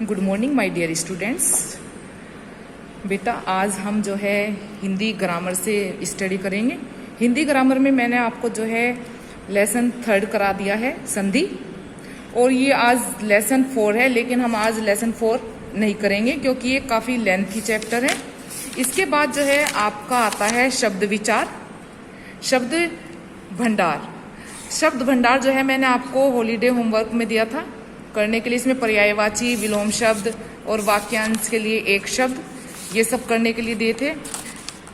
Good morning my dear students. बेटा आज हम जो है हिंदी ग्रामर से स्टडी करेंगे। हिंदी ग्रामर में मैंने आपको जो है लेसन 3 करा दिया है संधि, और ये आज लेसन 4 है, लेकिन हम आज लेसन 4 नहीं करेंगे क्योंकि ये काफ़ी लेंथी चैप्टर है। इसके बाद जो है आपका आता है शब्द विचार, शब्द भंडार। शब्द भंडार जो है मैंने आपको हॉलीडे होमवर्क में दिया था करने के लिए। इसमें पर्यायवाची, विलोम शब्द और वाक्यांश के लिए एक शब्द, ये सब करने के लिए दिए थे।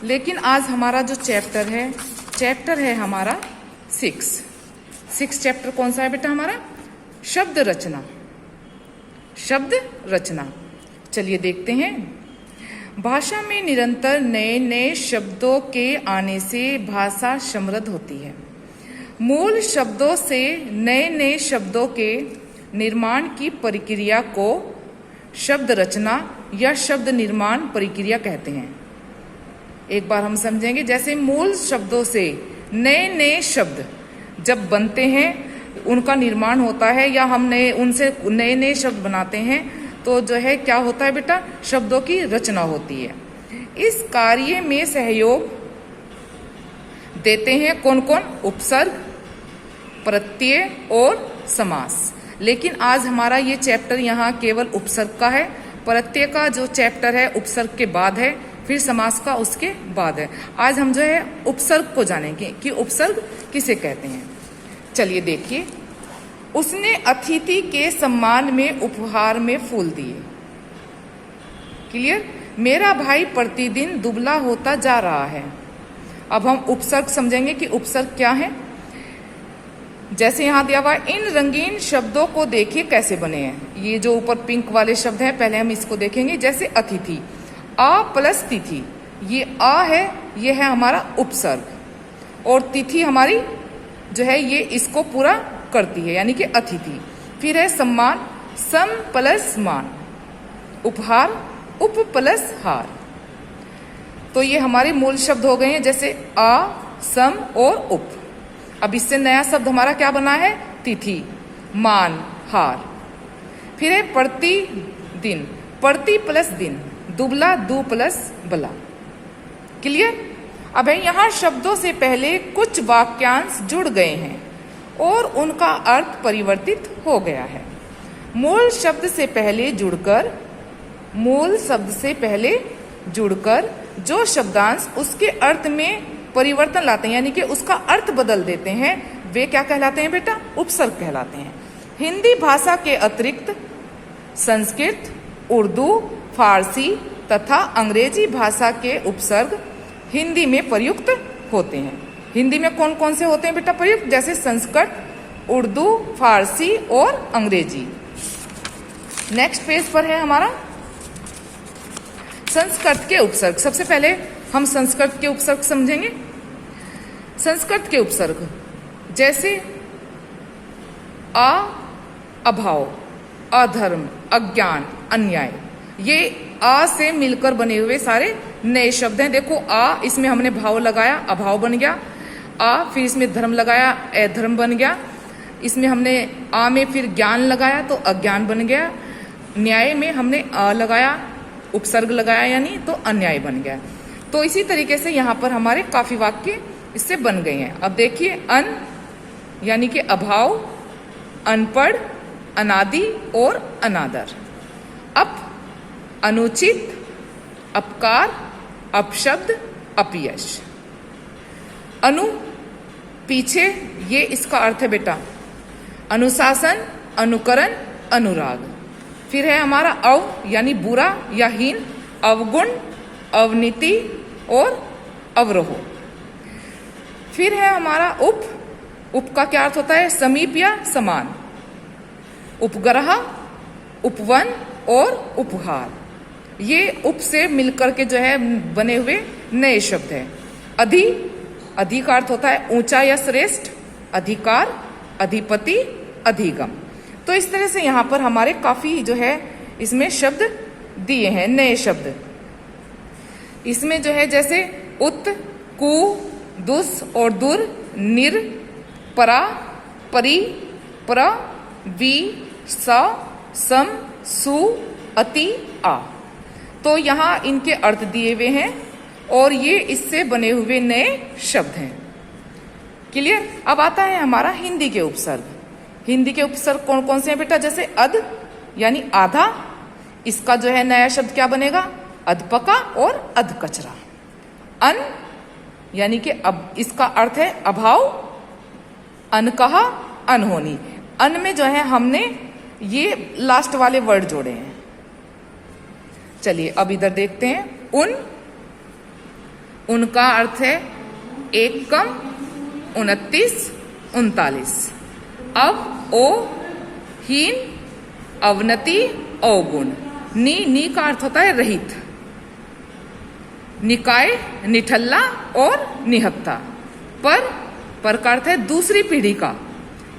लेकिन आज हमारा जो चैप्टर है हमारा 6 चैप्टर कौन सा है बेटा हमारा? शब्द रचना। शब्द रचना, चलिए देखते हैं। भाषा में निरंतर नए नए शब्दों के आने से भाषा समृद्ध होती है। मूल शब्दों से नए नए शब्दों के निर्माण की प्रक्रिया को शब्द रचना या शब्द निर्माण प्रक्रिया कहते हैं। एक बार हम समझेंगे। जैसे मूल शब्दों से नए नए शब्द जब बनते हैं, उनका निर्माण होता है या हम उनसे नए नए शब्द बनाते हैं, तो जो है क्या होता है बेटा? शब्दों की रचना होती है। इस कार्य में सहयोग देते हैं कौन कौन? उपसर्ग, प्रत्यय और समास। लेकिन आज हमारा ये चैप्टर यहाँ केवल उपसर्ग का है। प्रत्यय का जो चैप्टर है उपसर्ग के बाद है, फिर समास का उसके बाद है। आज हम जो है उपसर्ग को जानेंगे कि उपसर्ग किसे कहते हैं। चलिए देखिए। उसने अतिथि के सम्मान में उपहार में फूल दिए। क्लियर? मेरा भाई प्रतिदिन दुबला होता जा रहा है। अब हम उपसर्ग समझेंगे कि उपसर्ग क्या है। जैसे यहां दिया हुआ इन रंगीन शब्दों को देखिए कैसे बने हैं। ये जो ऊपर पिंक वाले शब्द हैं, पहले हम इसको देखेंगे। जैसे अतिथि, आ प्लस तिथि, ये आ है, ये है हमारा उपसर्ग, और तिथि हमारी जो है ये इसको पूरा करती है, यानी कि अतिथि। फिर है सम्मान, सम प्लस मान, उपहार, उप प्लस हार। तो ये हमारे मूल शब्द हो गए हैं, जैसे आ, सम और उप। अब इससे नया शब्द हमारा क्या बना है? तिथि, मान, हार। फिर है प्रतिदिन, प्रति प्लस दिन, दुबला, दु प्लस बला। क्लियर? अब यहाँ शब्दों से पहले कुछ वाक्यांश जुड़ गए हैं और उनका अर्थ परिवर्तित हो गया है। मूल शब्द से पहले जुड़कर जो शब्दांश उसके अर्थ में परिवर्तन लाते हैं, यानी कि उसका अर्थ बदल देते हैं, वे क्या कहलाते हैं बेटा? उपसर्ग कहलाते हैं। हिंदी भाषा के अतिरिक्त संस्कृत, उर्दू, फारसी तथा अंग्रेजी भाषा के उपसर्ग हिंदी में प्रयुक्त होते हैं। हिंदी में कौन कौन से होते हैं बेटा प्रयुक्त? जैसे संस्कृत, उर्दू, फारसी और अंग्रेजी। नेक्स्ट पेज पर है हमारा संस्कृत के उपसर्ग। सबसे पहले हम संस्कृत के उपसर्ग समझेंगे। संस्कृत के उपसर्ग जैसे अभाव, अधर्म, अज्ञान, अन्याय, ये आ से मिलकर बने हुए सारे नए शब्द हैं। देखो आ, इसमें हमने भाव लगाया, अभाव बन गया। आ, फिर इसमें धर्म लगाया, अधर्म बन गया। इसमें हमने आ में फिर ज्ञान लगाया तो अज्ञान बन गया। न्याय में हमने आ लगाया, उपसर्ग लगाया, यानी तो अन्याय बन गया। तो इसी तरीके से यहाँ पर हमारे काफी वाक्य इससे बन गए हैं। अब देखिए अन यानी कि अभाव, अनपढ़, अनादि और अनादर। अप अनुचित, अपकार, अपशब्द, अपयश। अनु पीछे, ये इसका अर्थ है बेटा अनुशासन, अनुकरण, अनुराग। फिर है हमारा अव यानी बुरा या हीन, अवगुण, अवनीति और अवरोह। फिर है हमारा उप। उप का क्या अर्थ होता है? समीप या समान। उपग्रह, उपवन और उपहार, ये उप से मिलकर के जो है बने हुए नए शब्द हैं। अधि, अधि का अर्थ होता है ऊंचा या श्रेष्ठ, अधिकार, अधिपति, अधिगम। तो इस तरह से यहाँ पर हमारे काफी जो है इसमें शब्द दिए हैं, नए शब्द। इसमें जो है जैसे उत, कु, दुस और दुर, निर, परा, परी, प्र, वी, स, सम, सु, अति, आ। तो यहाँ इनके अर्थ दिए हुए हैं और ये इससे बने हुए नए शब्द हैं। क्लियर। अब आता है हमारा हिंदी के उपसर्ग। हिंदी के उपसर्ग कौन कौन से हैं बेटा? जैसे अध यानी आधा, इसका जो है नया शब्द क्या बनेगा? अधपका और अधकचरा। अन यानी कि अब इसका अर्थ है अभाव, अनकहा, अनहोनी। अन में जो है हमने ये लास्ट वाले वर्ड जोड़े हैं। चलिए अब इधर देखते हैं। उन, उनका अर्थ है एक कम, 29, 39। अब, ओ, हीन, अवनति, अवगुण। नी का अर्थ होता है रहित। निकाय, निठल्ला और निहत्था। पर का अर्थ है दूसरी पीढ़ी का,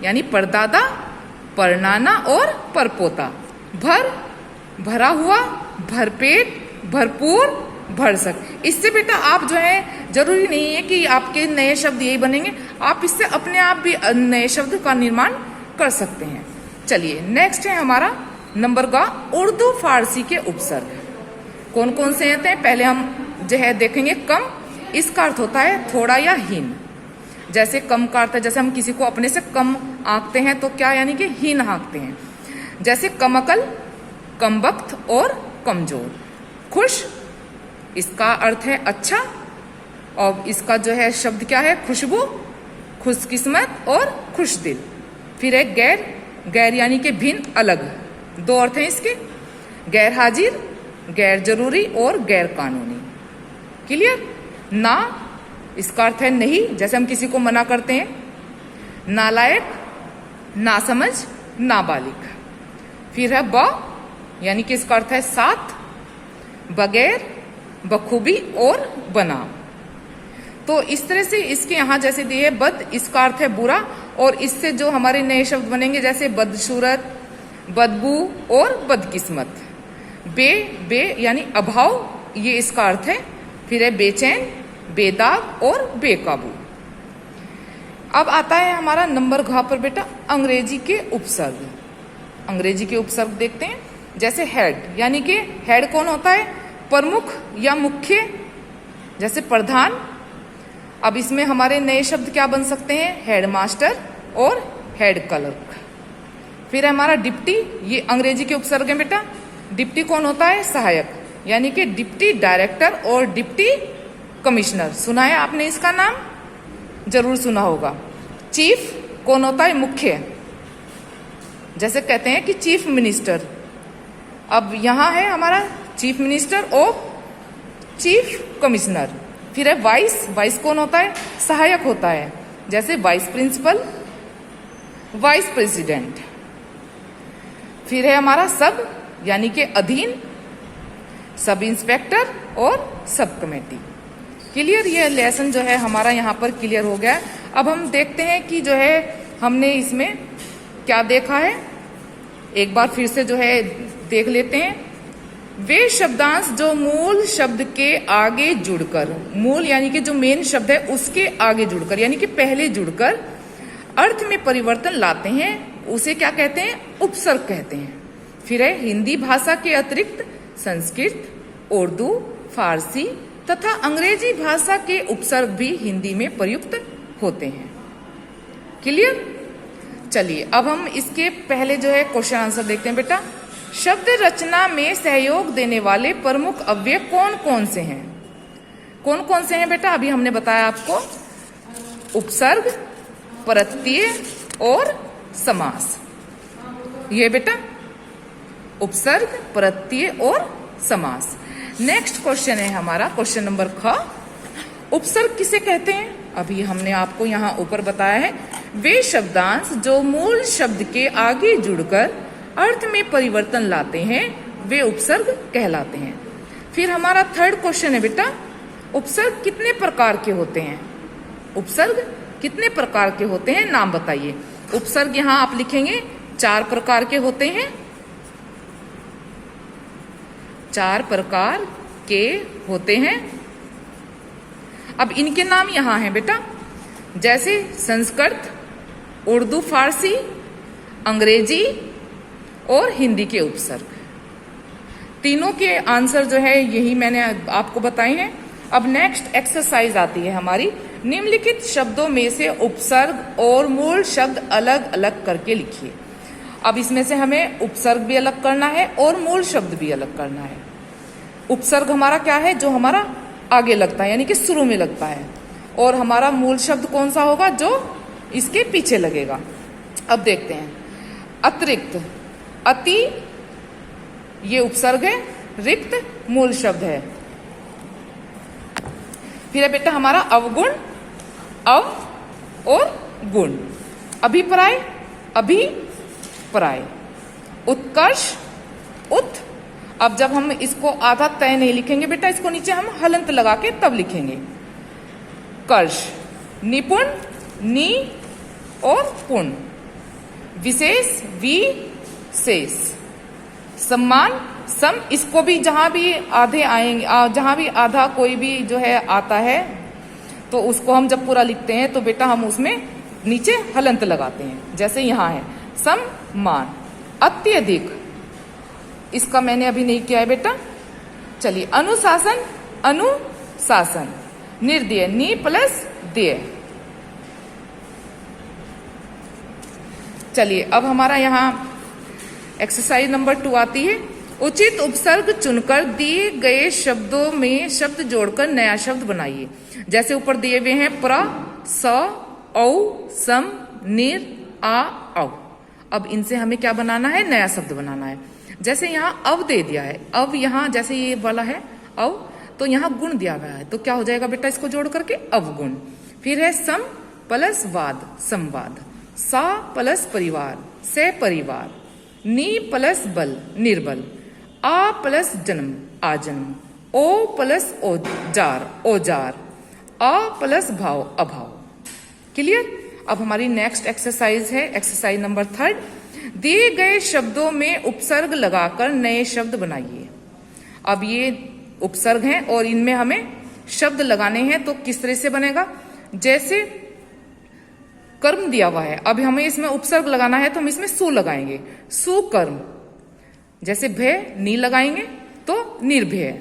यानी परदादा, परनाना और परपोता। भर, भरा हुआ, भरपेट, भरपूर, भरसक। इससे बेटा आप जो है जरूरी नहीं है कि आपके नए शब्द यही बनेंगे, आप इससे अपने आप भी नए शब्द का निर्माण कर सकते हैं। चलिए नेक्स्ट है हमारा नंबर का उर्दू फारसी के उपसर्ग। कौन कौन से होते हैं? पहले हम जो है देखेंगे कम। इसका अर्थ होता है थोड़ा या हीन। जैसे कम का अर्थ है, जैसे हम किसी को अपने से कम आंकते हैं तो क्या यानी कि हीन आंकते हैं। जैसे कम अकल, कम वक्त और कमजोर। खुश, इसका अर्थ है अच्छा, और इसका जो है शब्द क्या है? खुशबू, खुशकिस्मत और खुश दिल। फिर है गैर, गैर यानी कि भिन्न, अलग। दो अर्थ हैं इसके, गैर हाजिर, गैर जरूरी और गैर कानूनी। क्लियर। ना, इसका अर्थ है नहीं, जैसे हम किसी को मना करते हैं। नालायक, नासमझ, नाबालिग। फिर है ब यानी कि इसका अर्थ है साथ, बगैर, बखूबी और बनाम। तो इस तरह से इसके यहाँ जैसे दिए है बद, इसका अर्थ है बुरा, और इससे जो हमारे नए शब्द बनेंगे जैसे बदसूरत, बदबू और बदकिस्मत। बे यानी अभाव, ये इसका अर्थ है। फिर है बेचैन, बेदाग और बेकाबू। अब आता है हमारा नंबर घ पर बेटा अंग्रेजी के उपसर्ग। अंग्रेजी के उपसर्ग देखते हैं। जैसे हेड यानी कि हेड कौन होता है? प्रमुख या मुख्य, जैसे प्रधान। अब इसमें हमारे नए शब्द क्या बन सकते हैं? हेडमास्टर और हेड क्लर्क। फिर हमारा डिप्टी, ये अंग्रेजी के उपसर्ग है बेटा। डिप्टी कौन होता है? सहायक, यानी कि डिप्टी डायरेक्टर और डिप्टी कमिश्नर। सुना है आपने इसका नाम? जरूर सुना होगा। चीफ कौन होता है? मुख्य, जैसे कहते हैं कि चीफ मिनिस्टर। अब यहां है हमारा चीफ मिनिस्टर और चीफ कमिश्नर। फिर है वाइस, वाइस कौन होता है? सहायक होता है, जैसे वाइस प्रिंसिपल, वाइस प्रेसिडेंट। फिर है हमारा सब यानी कि अधीन, सब इंस्पेक्टर और सब कमेटी। क्लियर। ये लेसन जो है हमारा यहाँ पर क्लियर हो गया है। अब हम देखते हैं कि जो है हमने इसमें क्या देखा है, एक बार फिर से जो है देख लेते हैं। वे शब्दांश जो मूल शब्द के आगे जुड़कर, मूल यानी कि जो मेन शब्द है उसके आगे जुड़कर यानी कि पहले जुड़कर अर्थ में परिवर्तन लाते हैं, उसे क्या कहते हैं? उपसर्ग कहते हैं। फिर है हिंदी भाषा के अतिरिक्त संस्कृत, उर्दू, फारसी तथा अंग्रेजी भाषा के उपसर्ग भी हिंदी में प्रयुक्त होते हैं। क्लियर। चलिए अब हम इसके पहले जो है क्वेश्चन आंसर देखते हैं बेटा। शब्द रचना में सहयोग देने वाले प्रमुख अव्यय कौन कौन से हैं? कौन कौन से हैं बेटा? अभी हमने बताया आपको, उपसर्ग, प्रत्यय और समास। ये बेटा उपसर्ग, प्रत्यय और समास। नेक्स्ट क्वेश्चन है हमारा क्वेश्चन नंबर ख। उपसर्ग किसे कहते हैं? अभी हमने आपको यहाँ ऊपर बताया है, वे शब्दांश जो मूल शब्द के आगे जुड़कर अर्थ में परिवर्तन लाते हैं वे उपसर्ग कहलाते हैं। फिर हमारा थर्ड क्वेश्चन है बेटा, उपसर्ग कितने प्रकार के होते हैं? उपसर्ग कितने प्रकार के होते हैं, नाम बताइए। उपसर्ग यहाँ आप लिखेंगे 4 प्रकार के होते हैं। 4 प्रकार के होते हैं। अब इनके नाम यहाँ हैं बेटा, जैसे संस्कृत, उर्दू, फारसी, अंग्रेजी और हिंदी के उपसर्ग। तीनों के आंसर जो है यही मैंने आपको बताए हैं। अब नेक्स्ट एक्सरसाइज आती है हमारी, निम्नलिखित शब्दों में से उपसर्ग और मूल शब्द अलग अलग करके लिखिए। अब इसमें से हमें उपसर्ग भी अलग करना है और मूल शब्द भी अलग करना है। उपसर्ग हमारा क्या है, जो हमारा आगे लगता है यानी कि शुरू में लगता है, और हमारा मूल शब्द कौन सा होगा, जो इसके पीछे लगेगा। अब देखते हैं, अतिरिक्त, अति ये उपसर्ग है, रिक्त मूल शब्द है। फिर है बेटा हमारा अवगुण, अव और गुण। अभिप्राय, अभिप्राय। उत्कर्ष, उत। अब जब हम इसको आधा तय नहीं लिखेंगे बेटा, इसको नीचे हम हलंत लगा के तब लिखेंगे। कर्ष, निपुण, नी और पुण। विशेष, विशेष। सम्मान, सम, इसको भी जहां भी आधे आएंगे, जहां भी आधा कोई भी जो है आता है तो उसको हम जब पूरा लिखते हैं तो बेटा हम उसमें नीचे हलंत लगाते हैं, जैसे यहां है सम्मान। अत्यधिक, इसका मैंने अभी नहीं किया है बेटा। चलिए, अनुशासन, अनुशासन। निर्दय, नी प्लस देय। चलिए, अब हमारा यहां एक्सरसाइज नंबर 2 आती है। उचित उपसर्ग चुनकर दिए गए शब्दों में शब्द जोड़कर नया शब्द बनाइए। जैसे ऊपर दिए हुए हैं प्र, स, औ, सम, निर, आ, औ। अब इनसे हमें क्या बनाना है, नया शब्द बनाना है। जैसे यहाँ अव दे दिया है, अव यहाँ जैसे ये वाला है अव, तो यहाँ गुण दिया हुआ है, तो क्या हो जाएगा बेटा, इसको जोड़ करके अवगुण। फिर है सम प्लस वाद, संवाद। सा प्लस परिवार, से परिवार। नी प्लस बल, निर्बल। आ प्लस जन्म, आजन्म। ओ प्लस औजार, औजार। अ प्लस भाव, अभाव। क्लियर। अब हमारी नेक्स्ट एक्सरसाइज है एक्सरसाइज नंबर 3। दिए गए शब्दों में उपसर्ग लगाकर नए शब्द बनाइए। अब ये उपसर्ग हैं और इनमें हमें शब्द लगाने हैं, तो किस तरह से बनेगा, जैसे कर्म दिया हुआ है, अब हमें इसमें उपसर्ग लगाना है तो हम इसमें सु लगाएंगे, सुकर्म। जैसे भय, नी लगाएंगे तो निर्भय।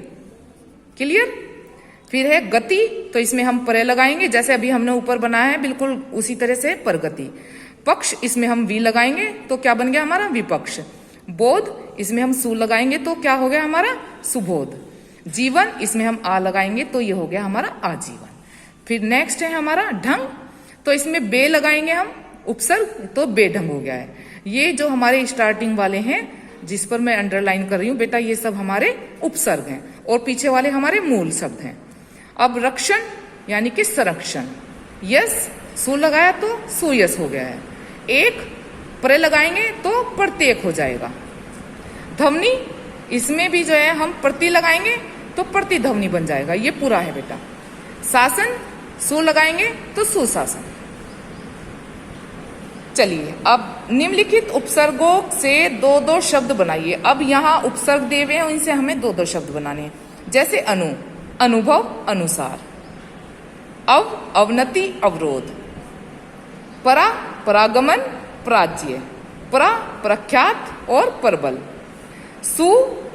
क्लियर। फिर है गति, तो इसमें हम परे लगाएंगे, जैसे अभी हमने ऊपर बनाया है बिल्कुल उसी तरह से परगति। पक्ष, इसमें हम वी लगाएंगे तो क्या बन गया हमारा, विपक्ष। बोध, इसमें हम सु लगाएंगे तो क्या हो गया हमारा, सुबोध। जीवन, इसमें हम आ लगाएंगे तो ये हो गया हमारा आजीवन। फिर नेक्स्ट है हमारा ढंग, तो इसमें बे लगाएंगे हम उपसर्ग, तो बेढंग हो गया है। ये जो हमारे स्टार्टिंग वाले हैं जिस पर मैं अंडरलाइन कर रही हूं बेटा, ये सब हमारे उपसर्ग हैं और पीछे वाले हमारे मूल शब्द हैं। अब रक्षण यानी कि संरक्षण। यस, सु लगाया तो सुयस हो गया है। एक प्र लगाएंगे तो प्रत्येक हो जाएगा। ध्वनि, इसमें भी जो है हम प्रति लगाएंगे तो प्रतिध्वनि बन जाएगा, ये पूरा है बेटा। शासन, सु लगाएंगे तो सुशासन। चलिए, अब निम्नलिखित उपसर्गों से 2-2 शब्द बनाइए। अब यहाँ उपसर्ग दिए हुए हैं, इनसे हमें 2-2 शब्द बनाने हैं। जैसे अनु, अनुभव, अनुसार। अव, अवनति, अवरोध। परा, परागमन, प्राज्य। परा, प्रख्यात और परबल। सु,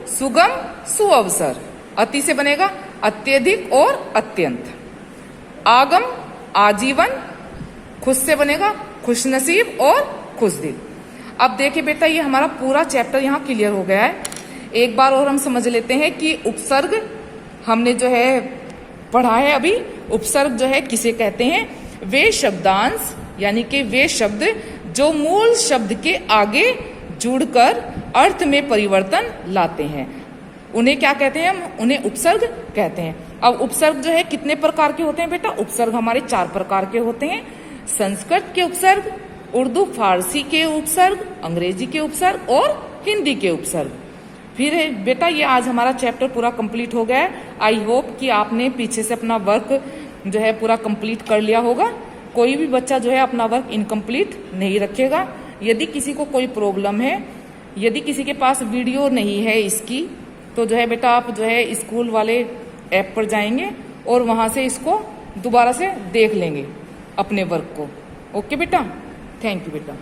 सुगम, सुअवसर। अति से बनेगा अत्यधिक और अत्यंत। आगम, आजीवन। खुश से बनेगा खुशनसीब और खुशदिल। अब देखिए बेटा, ये हमारा पूरा चैप्टर यहाँ क्लियर हो गया है। एक बार और हम समझ लेते हैं कि उपसर्ग हमने जो है पढ़ा है अभी। उपसर्ग जो है किसे कहते हैं, वे शब्दांश यानी कि वे शब्द जो मूल शब्द के आगे जुड़कर अर्थ में परिवर्तन लाते हैं, उन्हें क्या कहते हैं, हम उन्हें उपसर्ग कहते हैं। अब उपसर्ग जो है कितने प्रकार के होते हैं बेटा, उपसर्ग हमारे 4 प्रकार के होते हैं। संस्कृत के उपसर्ग, उर्दू फारसी के उपसर्ग, अंग्रेजी के उपसर्ग और हिंदी के उपसर्ग। फिर बेटा ये आज हमारा चैप्टर पूरा कंप्लीट हो गया है। आई होप कि आपने पीछे से अपना वर्क जो है पूरा कंप्लीट कर लिया होगा। कोई भी बच्चा जो है अपना वर्क इनकम्प्लीट नहीं रखेगा। यदि किसी को कोई प्रॉब्लम है, यदि किसी के पास वीडियो नहीं है इसकी, तो जो है बेटा आप जो है स्कूल वाले ऐप पर जाएंगे और वहां से इसको दोबारा से देख लेंगे अपने वर्क को। ओके बेटा, थैंक यू बेटा।